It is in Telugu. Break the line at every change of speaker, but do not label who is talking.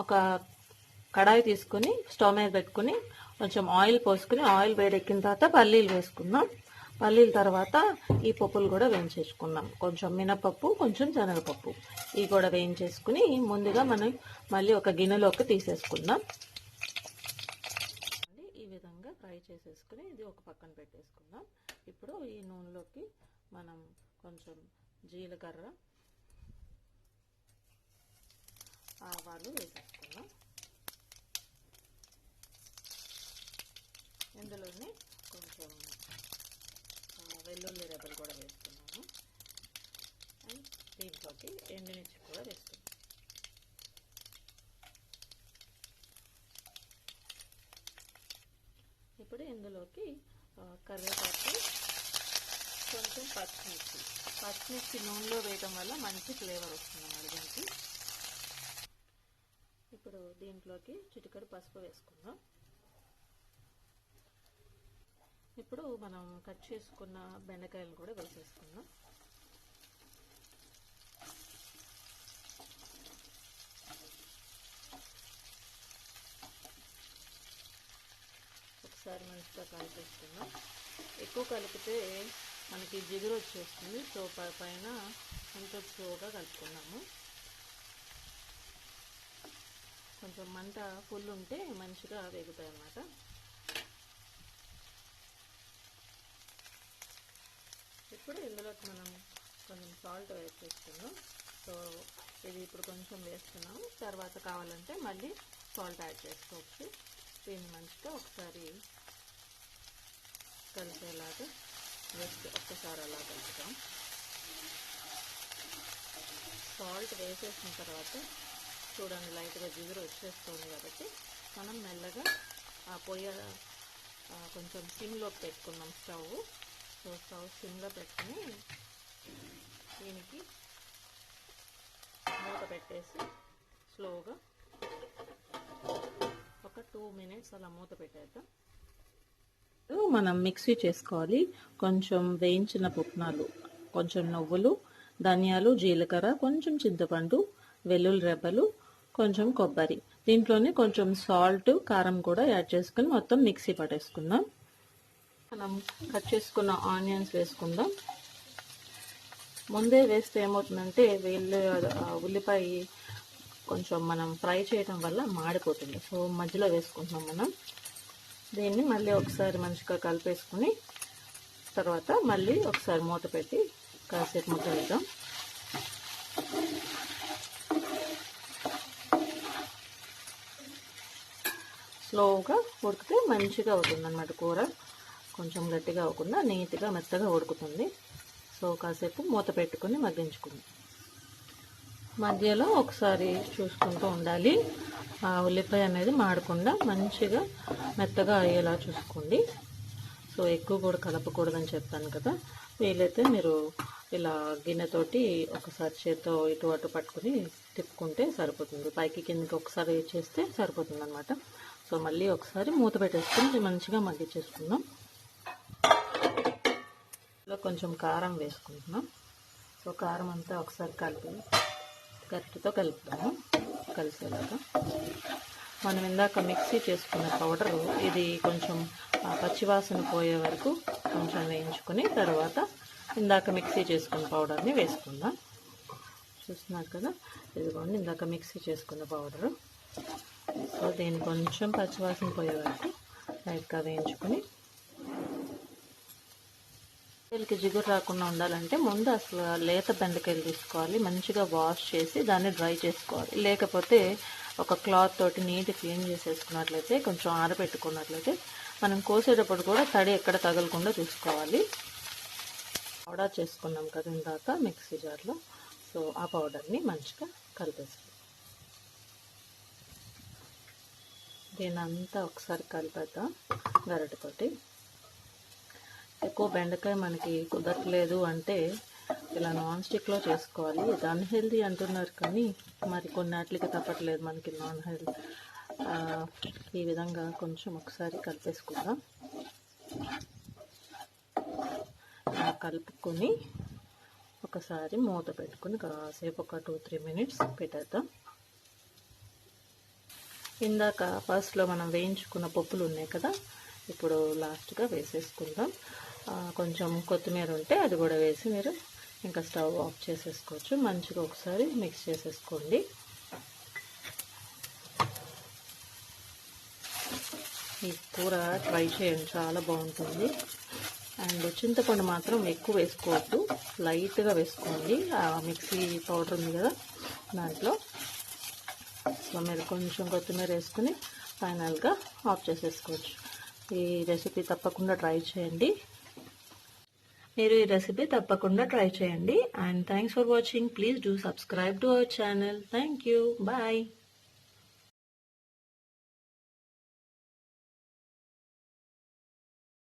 ఒక కడాయి తీసుకుని స్టవ్ మీద పెట్టుకుని కొంచెం ఆయిల్ పోసుకుని ఆయిల్ వేడెక్కిన తర్వాత పల్లీలు వేసుకుందాం. పల్లీల తర్వాత ఈ పప్పులు కూడా వేయించేసుకుందాం. కొంచెం మినపప్పు, కొంచెం శనగపప్పు ఇవి కూడా వేయించేసుకుని ముందుగా మనం మళ్ళీ ఒక గిన్నెలోకి తీసేసుకుందాం. ఈ విధంగా ఫ్రై చేసేసుకుని ఇది ఒక పక్కన పెట్టేసుకుందాం. ఇప్పుడు ఈ నూనెలోకి మనం కొంచెం జీలకర్ర, ఆవాలు వేసేసుకుందాం. ఇందులోనే కొంచెం వెల్లుల్లి రెబ్బలు కూడా వేస్తున్నాము. అండ్ దీంట్లోకి ఎండుమిర్చి కూడా వేస్తున్నాం. ఇప్పుడు ఇందులోకి కరివేపాకు, కొంచెం పచ్చిమిర్చి నూనెలో వేయడం వల్ల మంచి ఫ్లేవర్ వస్తుంది దీనికి. ఇప్పుడు దీంట్లోకి చిటికెడు పసుపు వేసుకుందాం. ఇప్పుడు మనం కట్ చేసుకున్న బెండకాయలు కూడా వేసేసుకుందాం. ఒకసారి మంచిగా కలిపేసుకుందాం. ఎక్కువ కలిపితే మనకి జిగురు వచ్చేస్తుంది. సో పైన కొంచెం స్లోగా కలుపుకున్నాము. కొంచెం మంట ఫుల్ ఉంటే మంచిగా వేగుతాయి అన్నమాట. ఇప్పుడు ఇందులోకి మనం కొంచెం సాల్ట్ వేసేసుకున్నాం. సో ఇది ఇప్పుడు కొంచెం వేస్తున్నాం. తర్వాత కావాలంటే మళ్ళీ సాల్ట్ యాడ్ చేసుకోవచ్చు. దీన్ని మంచిగా ఒకసారి కలిసేలాగా వేసి ఒక్కసారి అలా కలుపుతాం. సాల్ట్ వేసేసిన తర్వాత చూడండి లైట్గా జిగురు వచ్చేస్తుంది కాబట్టి మనం మెల్లగా ఆ పొయ్యి కొంచెం సిమ్లో పెట్టుకున్నాం స్టవ్. సో స్టవ్ సిమ్లో పెట్టుకుని దీనికి మూత పెట్టేసి స్లోగా ఒక 2 మినిట్స్ అలా మూత పెట్టేద్దాం. మనం మిక్సీ చేసుకోవాలి. కొంచెం వేయించిన పుట్నాలు, కొంచెం నువ్వులు, ధనియాలు, జీలకర్ర, కొంచెం చింతపండు, వెల్లుల్లి రెబ్బలు, కొంచెం కొబ్బరి, దీంట్లోనే కొంచెం సాల్ట్, కారం కూడా యాడ్ చేసుకుని మొత్తం మిక్సీ పట్టేసుకుందాం. మనం కట్ చేసుకున్న ఆనియన్స్ వేసుకుందాం. ముందే వేస్తే ఏమవుతుందంటే ఉల్లిపాయ కొంచెం మనం ఫ్రై చేయడం వల్ల మాడిపోతుంది. సో మధ్యలో వేసుకుంటున్నాం మనం. దీన్ని మళ్ళీ ఒకసారి మంచిగా కలిపేసుకుని తర్వాత మళ్ళీ ఒకసారి మూత పెట్టి కాసేపు మగ్గనిద్దాం. స్లోగా ఉడికితే మంచిగా అవుతుంది అన్నమాట కూర. కొంచెం గట్టిగా అవ్వకుండా నీట్గా మెత్తగా ఉడుకుతుంది. సో కాసేపు మూత పెట్టుకుని మగ్గించుకుందాం. మధ్యలో ఒకసారి చూసుకుంటూ ఉండాలి. ఆ ఉల్లిపాయ అనేది మాడకుండా మంచిగా మెత్తగా అయ్యేలా చూసుకోండి. సో ఎక్కువ కూడా కలపకూడదని చెప్పాను కదా. వీలైతే మీరు ఇలా గిన్నెతోటి ఒకసారి చేత్తో ఇటు అటు పట్టుకుని తిప్పుకుంటే సరిపోతుంది. పైకి కిందకి ఒకసారి చేస్తే సరిపోతుంది అన్నమాట. సో మళ్ళీ ఒకసారి మూత పెట్టేసుకుని మంచిగా మగ్గించేసుకుందాం. ఇలా కొంచెం కారం వేసుకుంటున్నాం. సో కారం అంతా ఒకసారి కలిపి గరిటెతో కలుపుతాము కలిసేలాగా. మనం ఇందాక మిక్సీ చేసుకున్న పౌడరు ఇది కొంచెం పచ్చివాసన పోయే వరకు కొంచెం వేయించుకొని తర్వాత ఇందాక మిక్సీ చేసుకున్న పౌడర్ని వేసుకుందాం. చూస్తున్నారు కదా, ఇదిగోండి ఇందాక మిక్సీ చేసుకున్న పౌడరు. సో దీన్ని కొంచెం పచ్చివాసన పోయే వరకు లైట్గా వేయించుకొని, బెండకాయలకి జిగురు రాకుండా ఉండాలంటే ముందు అసలు లేత బెండకాయలు తీసుకోవాలి. మంచిగా వాష్ చేసి దాన్ని డ్రై చేసుకోవాలి. లేకపోతే ఒక క్లాత్ తోటి నీట్ క్లీన్ చేసేసుకున్నట్లయితే, కొంచెం ఆరబెట్టుకున్నట్లయితే మనం కోసేటప్పుడు కూడా తడి ఎక్కడ తగలకుండా చూసుకోవాలి. పౌడర్ చేసుకున్నాం కదా ఇందాక మిక్సీ జార్లో. సో ఆ పౌడర్ని మంచిగా కలిపేసుకోవాలి. దీని అంతా ఒకసారి కలిపేద్దాం గరిటెతోటి. ఎక్కువ బెండకాయ మనకి కుదరట్లేదు అంటే ఇలా నాన్ స్టిక్లో చేసుకోవాలి. ఇది అన్హెల్దీ అంటున్నారు కానీ మరి కొన్నిటికి తప్పట్లేదు మనకి నాన్ హెల్దీ. ఈ విధంగా కొంచెం ఒకసారి కలిపేసుకుందాం. కలుపుకొని ఒకసారి మూత పెట్టుకుని కాసేపు ఒక 2-3 మినిట్స్ పెట్టేద్దాం. ఇందాక ఫస్ట్లో మనం వేయించుకున్న పప్పులు ఉన్నాయి కదా, ఇప్పుడు లాస్ట్గా వేసేసుకుందాం. కొంచెం కొత్తిమీర ఉంటే అది కూడా వేసి మీరు ఇంకా స్టవ్ ఆఫ్ చేసేసుకోవచ్చు. మంచిగా ఒకసారి మిక్స్ చేసేసుకోండి. ఈ కూర ట్రై చేయండి, చాలా బాగుంటుంది. అండ్ చింతపండు మాత్రం ఎక్కువ వేసుకోవద్దు, లైట్గా వేసుకోండి. మిక్సీ పౌడర్ ఉంది కదా దాంట్లో. సో మీరు కొంచెం కొత్తిమీర వేసుకుని ఫైనల్గా ఆఫ్ చేసేసుకోవచ్చు. ఈ రెసిపీ తప్పకుండా ట్రై చేయండి. And thanks for watching. Please do subscribe to our channel. Thank you. Bye.